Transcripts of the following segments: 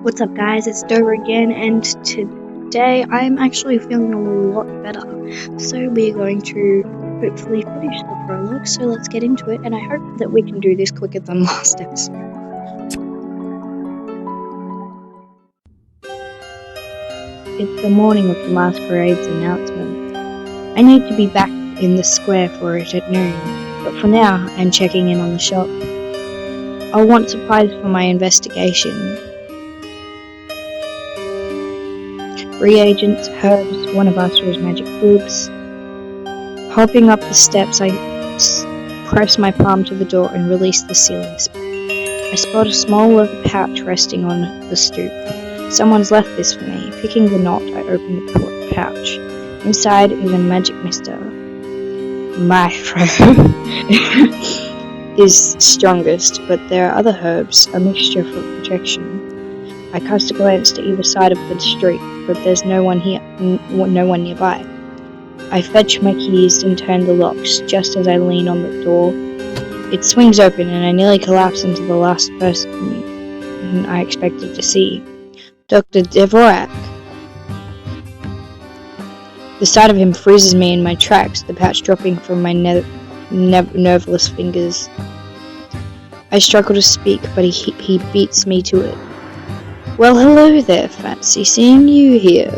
What's up guys, it's Dover again, and today I'm actually feeling a lot better. So we're going to hopefully finish the prologue, so let's get into it, and I hope that we can do this quicker than last episode. It's the morning of the masquerade's announcement. I need to be back in the square for it at noon, but for now I'm checking in on the shop. I'll want supplies for my investigation. Reagents, herbs, one of Asra's magic groups. Hopping up the steps, I press my palm to the door and release the ceiling spray. I spot a small leather pouch resting on the stoop. Someone's left this for me. Picking the knot, I open the pouch. Inside is a magic mister. My throw is strongest, but there are other herbs, a mixture for protection. I cast a glance to either side of the street, but there's no one here, no one nearby. I fetch my keys and turn the locks. Just as I lean on the door, it swings open and I nearly collapse into the last person I expected to see, Dr. Dvorak. The sight of him freezes me in my tracks, the pouch dropping from my nerveless fingers. I struggle to speak, but he beats me to it. Well, hello there, fancy seeing you here.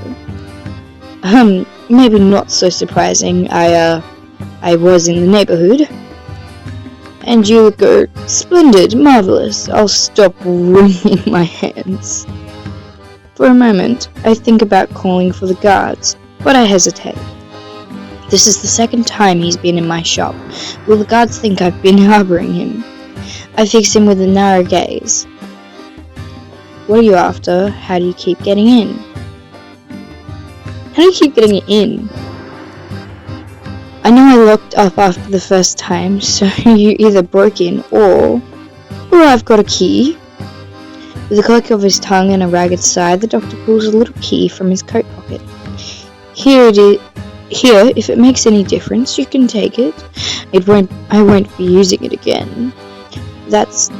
Maybe not so surprising. I was in the neighborhood. And you look good. Splendid, marvelous. I'll stop wringing my hands. For a moment, I think about calling for the guards, but I hesitate. This is the second time he's been in my shop. Will the guards think I've been harboring him? I fix him with a narrow gaze. What are you after? How do you keep getting in? How do you keep getting in? I know I locked up after the first time, so you either broke in or I've got a key. With a click of his tongue and a ragged sigh, the doctor pulls a little key from his coat pocket. Here it is. Here, if it makes any difference, you can take it. I won't be using it again. That's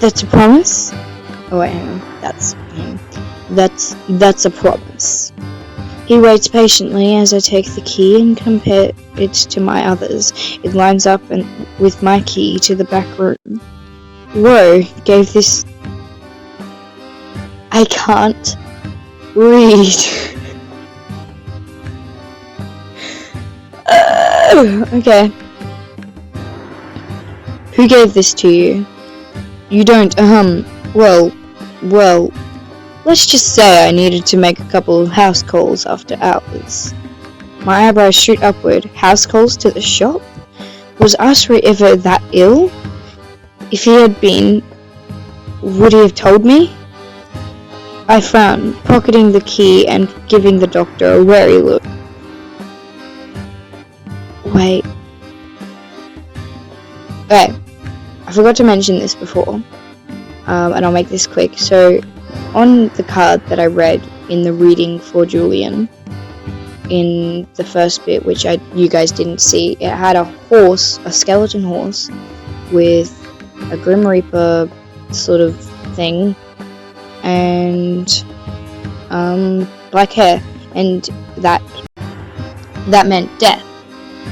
a promise? Oh wait, hang on. That's a promise. He waits patiently as I take the key and compare it to my others. It lines up with my key to the back room. Whoa, gave this... I can't read. Okay. Who gave this to you? You don't, Well, let's just say I needed to make a couple of house calls after hours. My eyebrows shoot upward. House calls to the shop? Was Asra ever that ill? If he had been, would he have told me? I frown, pocketing the key and giving the doctor a wary look. Wait. Okay, I forgot to mention this before. And I'll make this quick. So, on the card that I read in the reading for Julian, in the first bit, which you guys didn't see, it had a horse, a skeleton horse, with a Grim Reaper sort of thing, and black hair, and that meant death.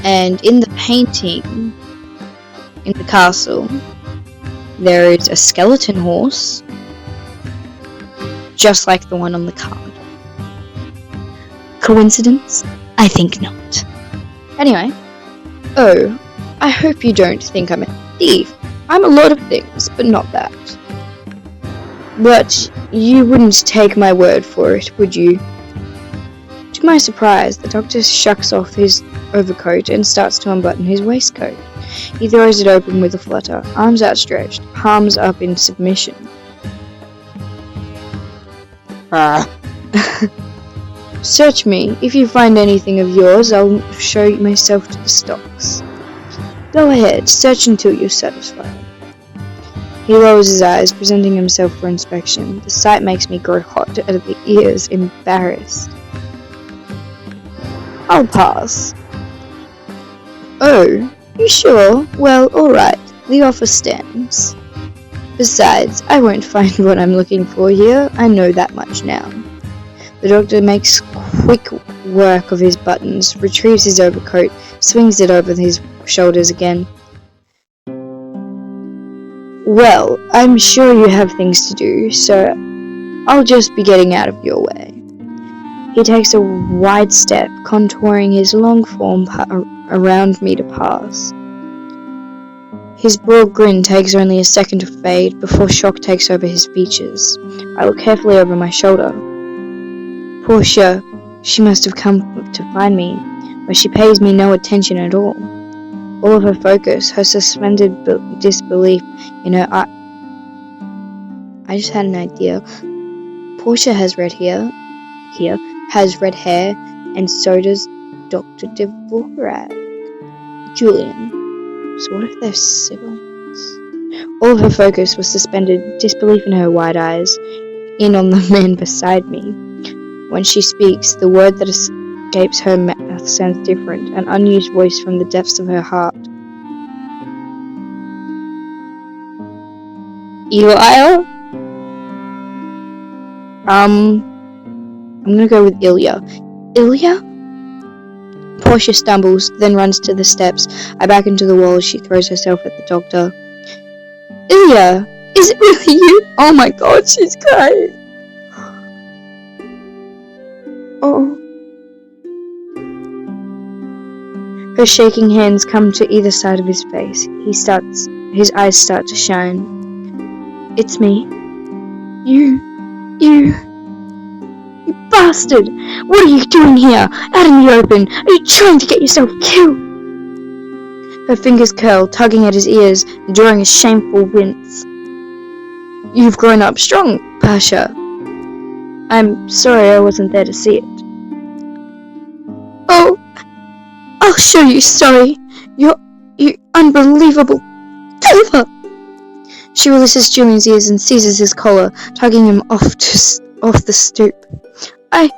And in the painting, in the castle, there is a skeleton horse, just like the one on the card. Coincidence? I think not. Anyway, I hope you don't think I'm a thief. I'm a lot of things, but not that. But you wouldn't take my word for it, would you? To my surprise, the doctor shucks off his overcoat and starts to unbutton his waistcoat. He throws it open with a flutter, arms outstretched, palms up in submission. Search me. If you find anything of yours, I'll show myself to the stocks. Go ahead, search until you're satisfied. He lowers his eyes, presenting himself for inspection. The sight makes me grow hot at the ears, embarrassed. I'll pass. Oh, you sure? Well, alright. The offer stands. Besides, I won't find what I'm looking for here. I know that much now. The doctor makes quick work of his buttons, retrieves his overcoat, swings it over his shoulders again. Well, I'm sure you have things to do, so I'll just be getting out of your way. He takes a wide step, contouring his long form around me to pass. His broad grin takes only a second to fade before shock takes over his features. I look carefully over my shoulder. Portia, she must have come to find me, but she pays me no attention at all. All of her focus, her suspended disbelief in her eye. I just had an idea. Portia has red hair, has red hair, and so does Dr. Dvorak. Julian. So what if they're siblings? All of her focus was suspended, disbelief in her wide eyes, in on the man beside me. When she speaks, the word that escapes her mouth sounds different, an unused voice from the depths of her heart. Ilya? I'm gonna go with Ilya. Ilya? Portia stumbles, then runs to the steps. I back into the wall as she throws herself at the doctor. Ilya! Is it really you? Oh my god, she's crying. Oh. Her shaking hands come to either side of his face. His eyes start to shine. It's me. You bastard! What are you doing here? Out in the open? Are you trying to get yourself killed? Her fingers curl, tugging at his ears, drawing a shameful wince. You've grown up strong, Pasha. I'm sorry I wasn't there to see it. Oh, I'll show you sorry. You unbelievable diva! She releases Julian's ears and seizes his collar, tugging him off the stoop. I'll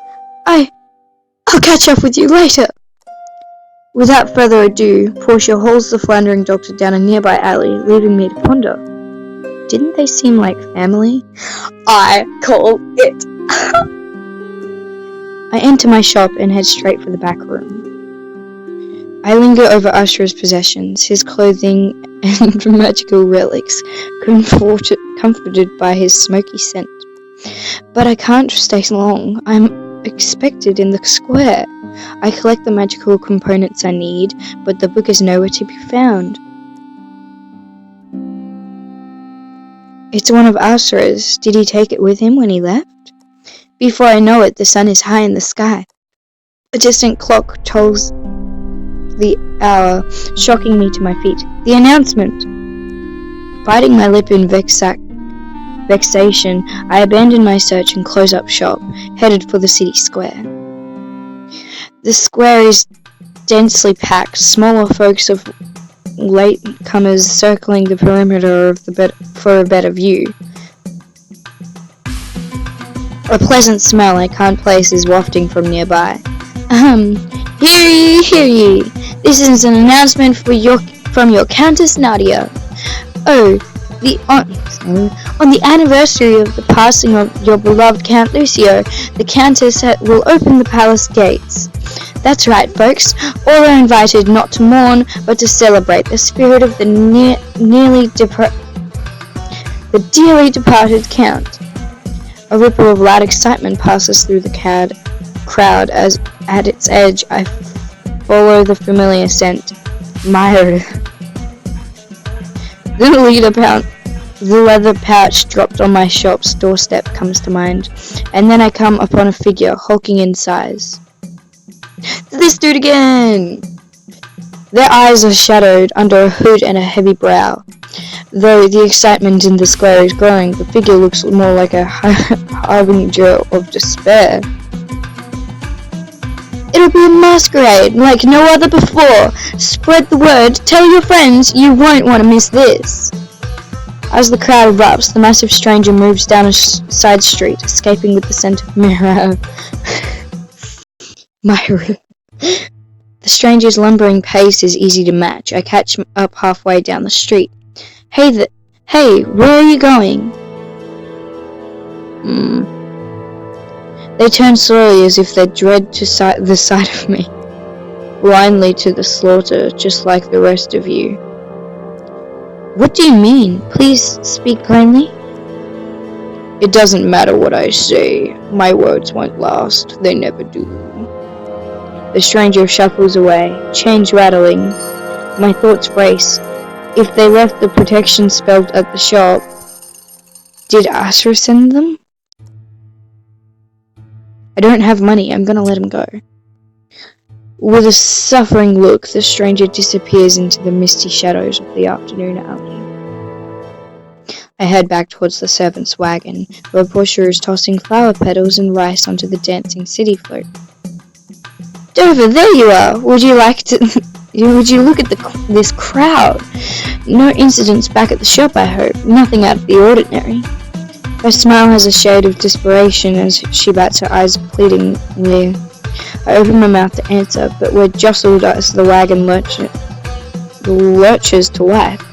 catch up with you later. Without further ado, Portia hauls the floundering doctor down a nearby alley, leaving me to ponder. Didn't they seem like family? I call it. I enter my shop and head straight for the back room. I linger over Usher's possessions, his clothing and magical relics, comforted by his smoky scent. But I can't stay long. I'm expected in the square. I collect the magical components I need, but the book is nowhere to be found. It's one of Asura's. Did he take it with him when he left? Before I know it, the sun is high in the sky. A distant clock tolls the hour, shocking me to my feet. The announcement! Biting my lip in vexation, I abandon my search and close up shop, headed for the city square. The square is densely packed, smaller folks of latecomers circling the perimeter of for a better view. A pleasant smell I can't place is wafting from nearby. Hear ye! This is an announcement from your Countess Nadia. On the anniversary of the passing of your beloved Count Lucio, the Countess will open the palace gates. That's right, folks. All are invited not to mourn, but to celebrate the spirit of the dearly departed Count. A ripple of loud excitement passes through the crowd as, at its edge, I follow the familiar scent. Myra. The leather pouch dropped on my shop's doorstep comes to mind, and then I come upon a figure hulking in size. This dude again! Their eyes are shadowed under a hood and a heavy brow. Though the excitement in the square is growing, the figure looks more like a harbinger of despair. It'll be a masquerade like no other before. Spread the word, tell your friends, you won't want to miss this. As the crowd erupts, the massive stranger moves down a side street, escaping with the scent of Myra. The stranger's lumbering pace is easy to match. I catch up halfway down the street. Hey Hey, where are you going? They turn slowly as if they dread the sight of me. Blindly to the slaughter, just like the rest of you. What do you mean? Please speak plainly. It doesn't matter what I say. My words won't last. They never do. The stranger shuffles away, chains rattling. My thoughts race. If they left the protection spell at the shop, did Asher send them? I don't have money. I'm gonna let him go. With a suffering look, the stranger disappears into the misty shadows of the afternoon alley. I head back towards the servant's wagon, where Portia is tossing flower petals and rice onto the dancing city float. Dover, there you are! Would you look at this crowd? No incidents back at the shop, I hope. Nothing out of the ordinary. Her smile has a shade of desperation as she bats her eyes pleadingly. I open my mouth to answer, but we're jostled as the wagon lurches to life.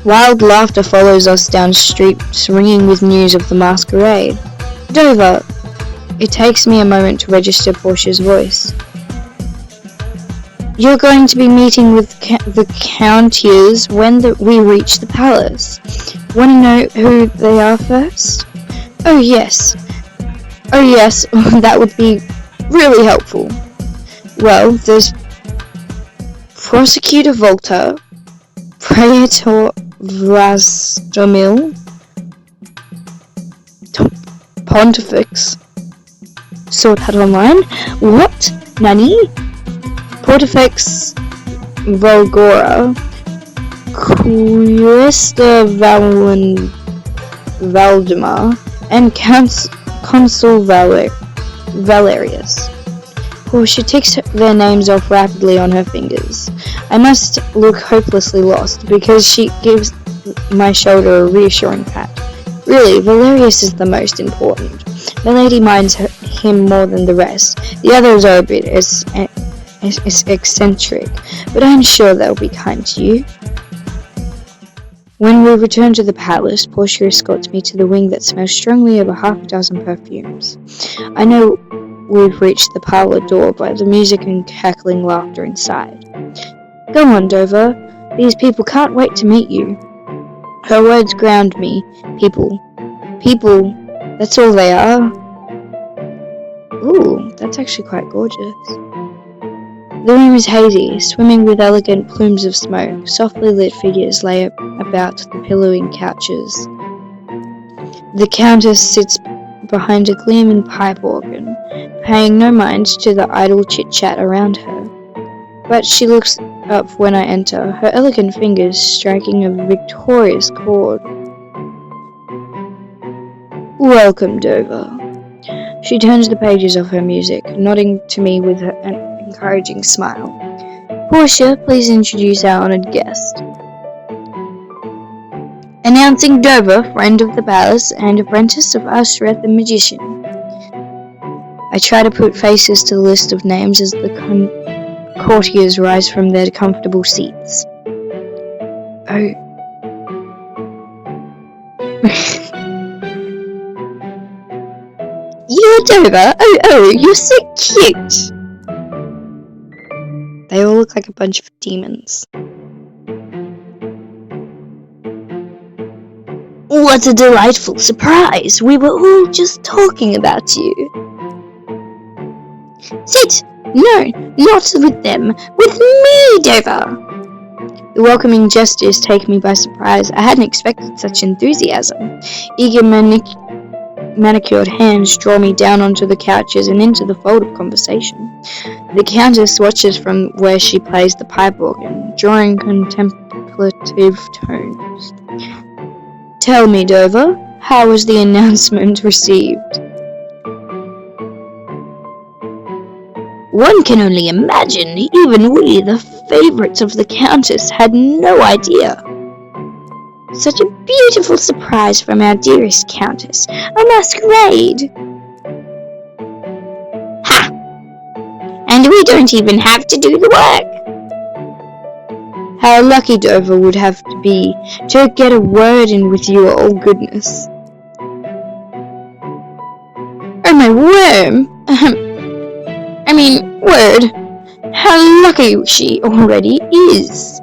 Wild laughter follows us down streets, ringing with news of the masquerade. Dover! It takes me a moment to register Portia's voice. You're going to be meeting with the courtiers when we reach the palace. Want to know who they are first? Oh yes, that would be really helpful. Well, there's Prosecutor Volta, Praetor Vrastomil, Pontifex. Saw that online. What? Nani? Pontifex Volgora, Cuesta Valdemar, and Consul Valerius. Portia ticks their names off rapidly on her fingers. I must look hopelessly lost, because she gives my shoulder a reassuring pat. Really, Valerius is the most important. Milady minds him more than the rest. The others are a bit eccentric, but I'm sure they'll be kind to you. When we return to the palace, Portia escorts me to the wing that smells strongly of a half a dozen perfumes. I know we've reached the parlor door by the music and cackling laughter inside. Go on, Dover. These people can't wait to meet you. Her words ground me. People, that's all they are. Ooh, that's actually quite gorgeous. The room is hazy, swimming with elegant plumes of smoke. Softly lit figures lay about the pillowing couches. The countess sits behind a gleaming pipe organ, paying no mind to the idle chit-chat around her. But she looks up when I enter, her elegant fingers striking a victorious chord. Welcome, Dover. She turns the pages of her music, nodding to me with an encouraging smile. Portia, please introduce our honored guest. Announcing Dover, friend of the palace and apprentice of Asher the magician. I try to put faces to the list of names as the courtiers rise from their comfortable seats. Oh. You're Dover? Oh, you're so cute! They all look like a bunch of demons. What a delightful surprise! We were all just talking about you. Sit! No, not with them. With me, Dover! The welcoming gestures take me by surprise. I hadn't expected such enthusiasm. Eager manicured hands draw me down onto the couches and into the fold of conversation. The countess watches from where she plays the pipe organ, drawing contemplative tones. Tell me, Dover, how was the announcement received? One can only imagine. Even we, the favourites of the Countess, had no idea. Such a beautiful surprise from our dearest Countess. A masquerade. Ha! And we don't even have to do the work. How lucky Dover would have to be to get a word in with your all goodness. Oh, my worm! Word! How lucky she already is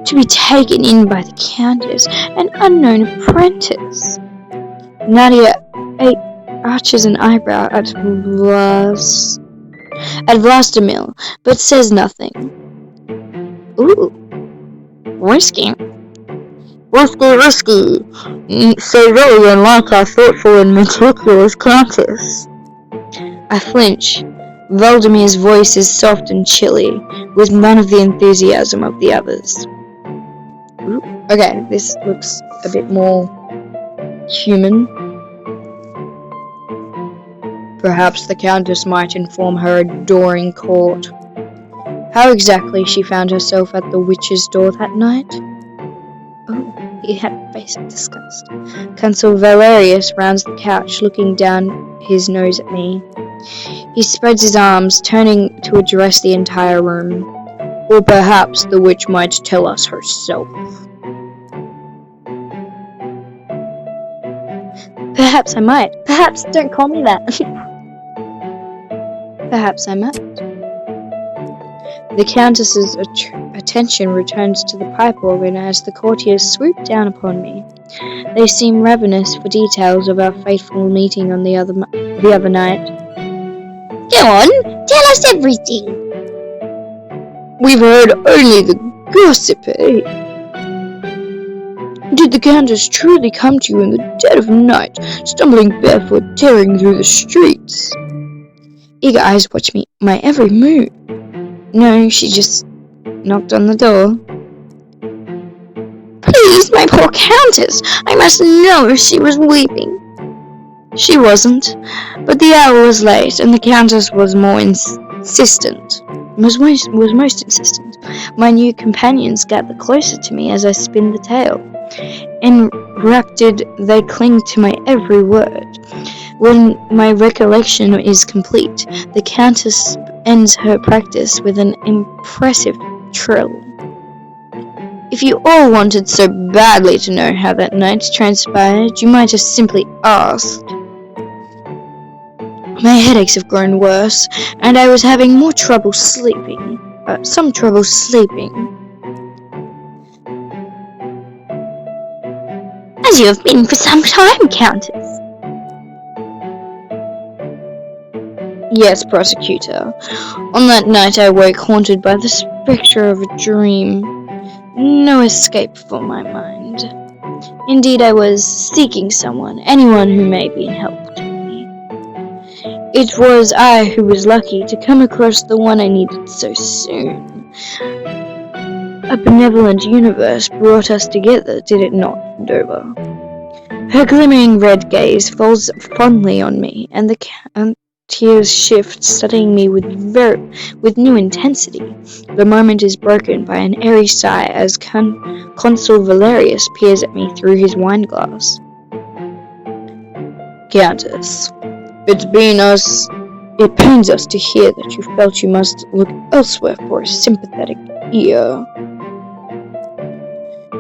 to be taken in by the Countess, an unknown apprentice. Nadia arches an eyebrow at Vlastimil, but says nothing. Ooh, risky. Risky. So very unlike our thoughtful and meticulous Countess. I flinch. Valdemir's voice is soft and chilly, with none of the enthusiasm of the others. Ooh. Okay, this looks a bit more human. Perhaps the Countess might inform her adoring court how exactly she found herself at the witch's door that night. Oh, he had a face of disgust. Consul Valerius rounds the couch, looking down his nose at me. He spreads his arms, turning to address the entire room. Or perhaps the witch might tell us herself. Perhaps I might. Perhaps, don't call me that. Perhaps I might. The Countess's attention returns to the pipe organ as the courtiers swoop down upon me. They seem ravenous for details of our fateful meeting on the other night. Go on, tell us everything. We've heard only the gossip, eh? Did the Countess truly come to you in the dead of night, stumbling barefoot, tearing through the streets? Eager eyes watch my every move. No, she just knocked on the door. Please, my poor Countess, I must know if she was weeping. She wasn't, but the hour was late, and the Countess was most insistent. My new companions gather closer to me as I spin the tale. Enraptured, they cling to my every word. When my recollection is complete, the Countess ends her practice with an impressive trill. If you all wanted so badly to know how that night transpired, you might have simply asked. My headaches have grown worse, and I was having trouble sleeping. As you have been for some time, Countess. Yes, prosecutor. On that night I woke haunted by the spectre of a dream. No escape for my mind. Indeed, I was seeking anyone who may be in help to me. It was I who was lucky to come across the one I needed so soon. A benevolent universe brought us together, did it not, Dover? Her glimmering red gaze falls fondly on me, and the tears shift, studying me with new intensity. The moment is broken by an airy sigh as Consul Valerius peers at me through his wineglass. Countess, it pains us to hear that you felt you must look elsewhere for a sympathetic ear.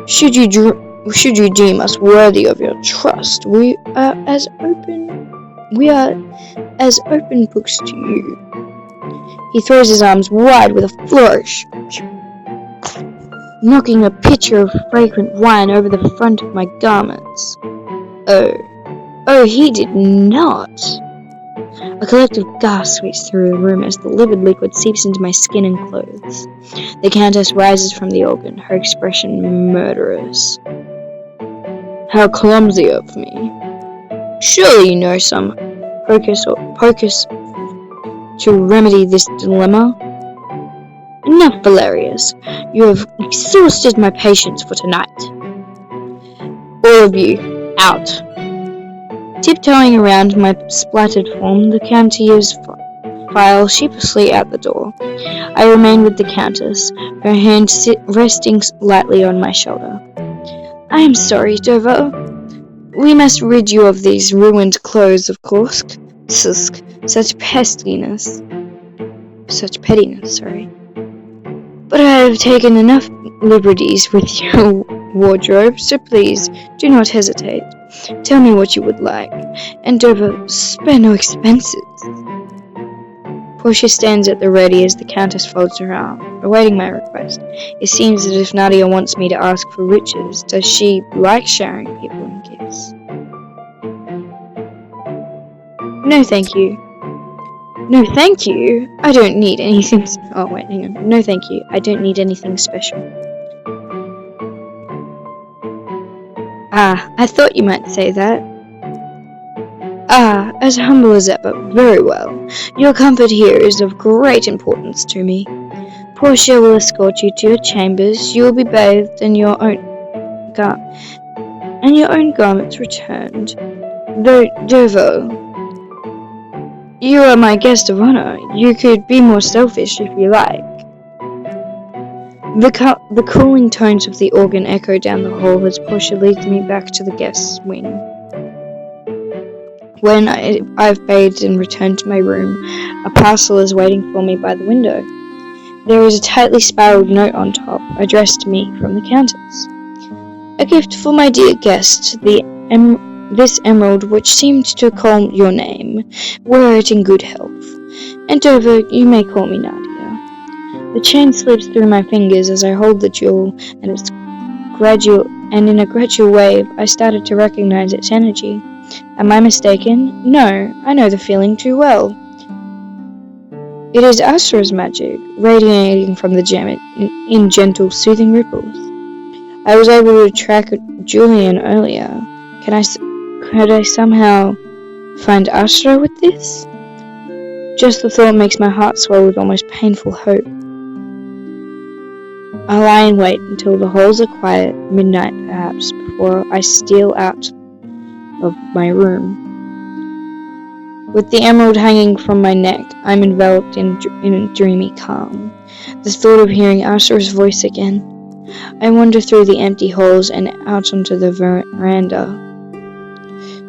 Should you deem us worthy of your trust, we are as open books to you. He throws his arms wide with a flourish, knocking a pitcher of fragrant wine over the front of my garments. Oh, he did not. A collective gasp sweeps through the room as the livid liquid seeps into my skin and clothes. The Countess rises from the organ, her expression murderous. How clumsy of me. Surely you know some hocus to remedy this dilemma? Enough, Valerius. You have exhausted my patience for tonight. All of you, out. Tiptoeing around my splattered form, the Countess file sheepishly out the door. I remain with the Countess, her hand resting lightly on my shoulder. I am sorry, Dover. We must rid you of these ruined clothes, of course. Such pettiness, sorry. but I have taken enough liberties with your wardrobe, so please do not hesitate. Tell me what you would like, and Dover, spare no expenses. Portia stands at the ready as the Countess folds her arm, awaiting my request. It seems as if Nadia wants me to ask for riches. Does she like sharing people in gifts? No, thank you. No, thank you? I don't need anything... Oh, wait, hang on. No, thank you. I don't need anything special. Ah, I thought you might say that. Ah, as humble as ever. Very well. Your comfort here is of great importance to me. Portia will escort you to your chambers. You will be bathed and your own garments returned. Dovo, you are my guest of honor. You could be more selfish if you like. The cooling tones of the organ echo down the hall as Portia leads me back to the guest's wing. When I've bathed and returned to my room, a parcel is waiting for me by the window. There is a tightly spiraled note on top, addressed to me from the Countess. A gift for my dear guest, this emerald which seemed to call your name, wear it in good health. And Dover, you may call me Nadia. The chain slips through my fingers as I hold the jewel, and in a gradual wave, I started to recognize its energy. Am I mistaken? No, I know the feeling too well. It is Asura's magic, radiating from the gem in gentle, soothing ripples. I was able to track Julian earlier. Could I somehow find Asura with this? Just the thought makes my heart swell with almost painful hope. I lie in wait until the halls are quiet, midnight perhaps, before I steal out of my room. With the emerald hanging from my neck, I'm enveloped in a dreamy calm. The thought of hearing Asura's voice again. I wander through the empty halls and out onto the veranda.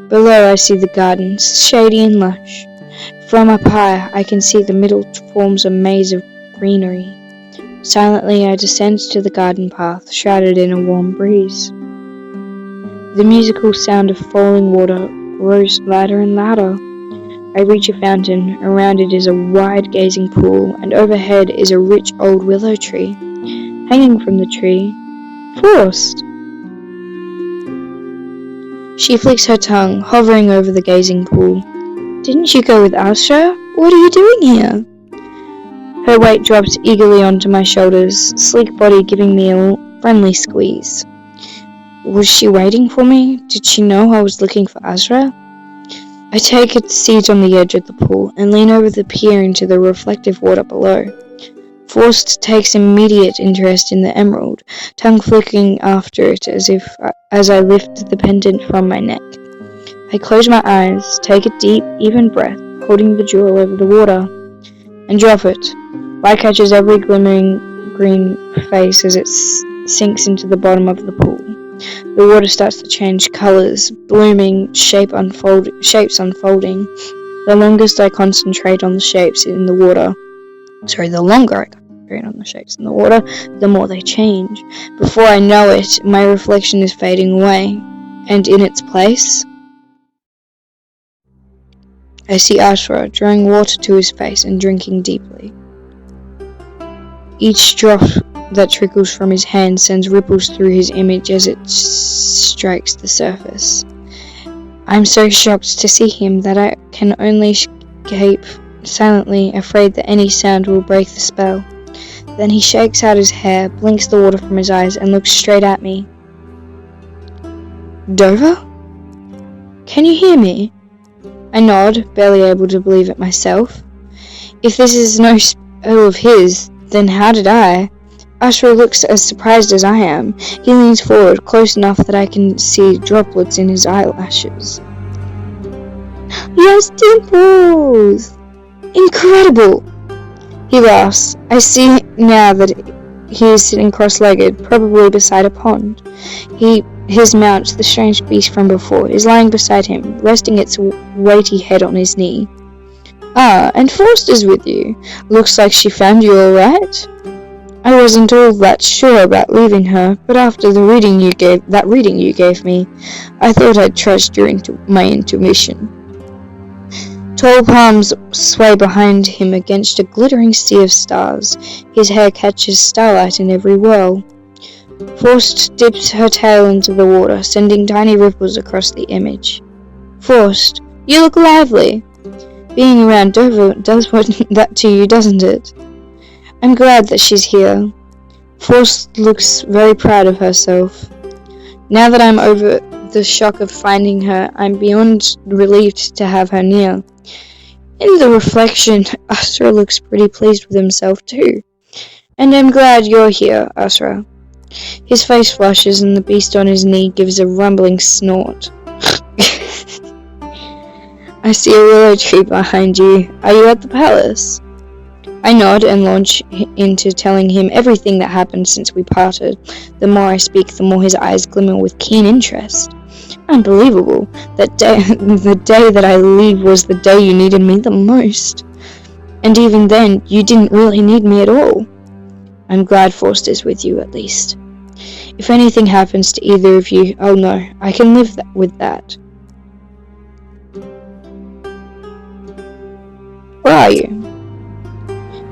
Below I see the gardens, shady and lush. From up high I can see the middle forms a maze of greenery. Silently I descend to the garden path, shrouded in a warm breeze. The musical sound of falling water grows louder and louder. I reach a fountain. Around it is a wide gazing pool, and overhead is a rich old willow tree. Hanging from the tree, Frost. She flicks her tongue, hovering over the gazing pool. Didn't you go with Asura? What are you doing here? Her weight drops eagerly onto my shoulders, sleek body giving me a friendly squeeze. Was she waiting for me? Did she know I was looking for Asura? I take a seat on the edge of the pool and lean over to peer into the reflective water below. Forst takes immediate interest in the emerald, tongue flicking after it as I lift the pendant from my neck. I close my eyes, take a deep, even breath, holding the jewel over the water, and drop it. Light catches every glimmering green face as it sinks into the bottom of the pool. The water starts to change colors, blooming, shapes unfolding. The longer I concentrate on the shapes in the water, the more they change. Before I know it, my reflection is fading away, and in its place, I see Asura drawing water to his face and drinking deeply. Each drop that trickles from his hand sends ripples through his image as it strikes the surface. I'm so shocked to see him that I can only gape silently, afraid that any sound will break the spell. Then he shakes out his hair, blinks the water from his eyes, and looks straight at me. Dover? Can you hear me? I nod, barely able to believe it myself. If this is no spell of his, then how did I? Asura looks as surprised as I am. He leans forward, close enough that I can see droplets in his eyelashes. Yes, dimples! Incredible! He laughs. I see now that he is sitting cross-legged, probably beside a pond. His mount, the strange beast from before, is lying beside him, resting its weighty head on his knee. Ah, and Forster's with you. Looks like she found you all right. I wasn't all that sure about leaving her, but after that reading you gave me, I thought I'd trust my intuition. Tall palms sway behind him against a glittering sea of stars. His hair catches starlight in every whirl. Forst dips her tail into the water, sending tiny ripples across the image. Forst, you look lively. Being around Dover does that to you, doesn't it? I'm glad that she's here. Forst looks very proud of herself. Now that I'm over the shock of finding her, I'm beyond relieved to have her near. In the reflection, Asra looks pretty pleased with himself too. And I'm glad you're here, Asra. His face flushes and the beast on his knee gives a rumbling snort. I see a willow tree behind you. Are you at the palace? I nod and launch into telling him everything that happened since we parted. The more I speak, the more his eyes glimmer with keen interest. Unbelievable. The day that I leave was the day you needed me the most. And even then, you didn't really need me at all. I'm glad Forst is with you, at least. If anything happens to either of you, oh no, I can live with that. Where are you?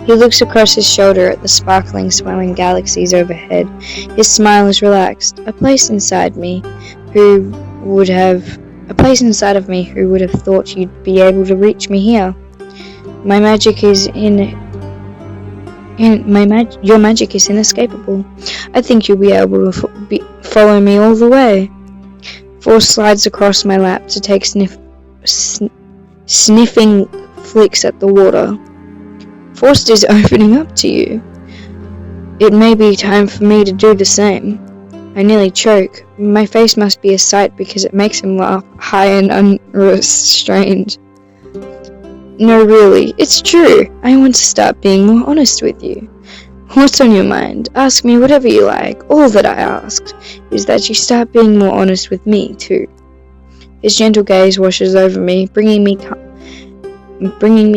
He looks across his shoulder at the sparkling, swelling galaxies overhead. His smile is relaxed. A place inside of me who would have thought you'd be able to reach me here. Your magic is inescapable. I think you'll be able to follow me all the way. Force slides across my lap to take sniffing flicks at the water. Forst is opening up to you. It may be time for me to do the same. I nearly choke. My face must be a sight because it makes him laugh high and unrestrained. No, really, it's true. I want to start being more honest with you. What's on your mind? Ask me whatever you like. All that I ask is that you start being more honest with me, too. His gentle gaze washes over me, bringing me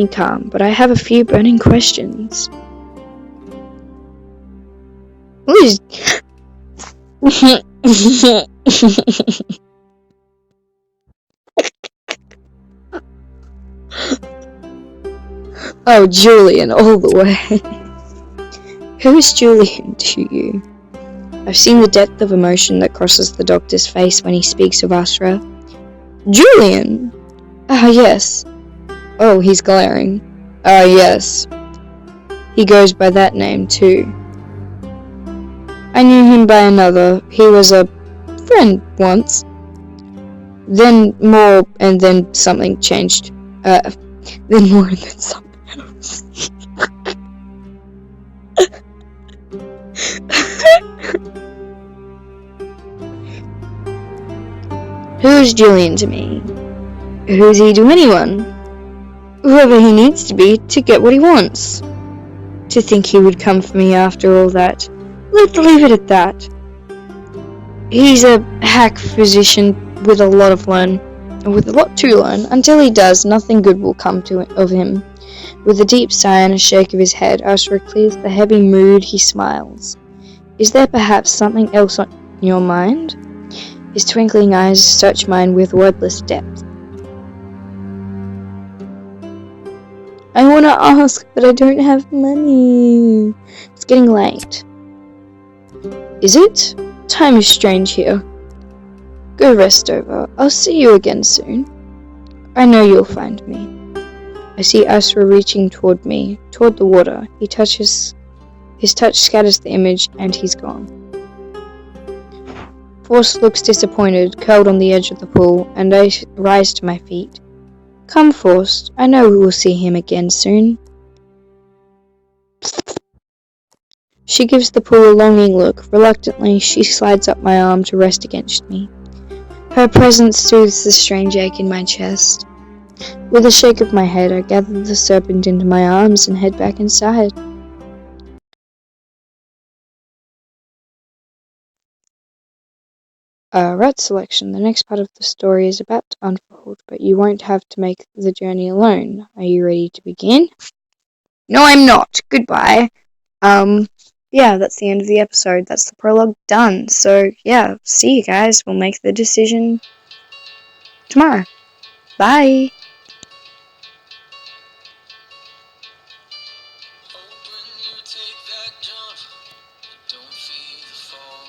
calm, but I have a few burning questions. Oh, Julian, all the way. Who is Julian to you? I've seen the depth of emotion that crosses the doctor's face when he speaks of Asra. Julian! Ah, yes. Oh, he's glaring. Ah, yes. He goes by that name, too. I knew him by another. He was a friend once. Then more, and then something changed. Then more, and then something else. Who's Julian to me? Who's he to anyone? Whoever he needs to be to get what he wants. To think he would come for me after all that. Let's leave it at that. He's a hack physician with a lot to learn. Until he does, nothing good will come of him. With a deep sigh and a shake of his head, Asra clears the heavy mood. He smiles. Is there perhaps something else on your mind? His twinkling eyes search mine with wordless depth. I want to ask, but I don't have money. It's getting late. Is it? Time is strange here. Go rest over. I'll see you again soon. I know you'll find me. I see Asra reaching toward me, toward the water. His touch scatters the image, and he's gone. Forst looks disappointed, curled on the edge of the pool, and I rise to my feet. Come, Forst. I know we will see him again soon. She gives the pool a longing look. Reluctantly, she slides up my arm to rest against me. Her presence soothes the strange ache in my chest. With a shake of my head, I gather the serpent into my arms and head back inside. Right selection. The next part of the story is about to unfold, but you won't have to make the journey alone. Are you ready to begin? No, I'm not. Goodbye. yeah, that's the end of the episode. That's the prologue done. So, yeah, see you guys. We'll make the decision tomorrow. Bye! Hope when you take that jump, don't feel the fall.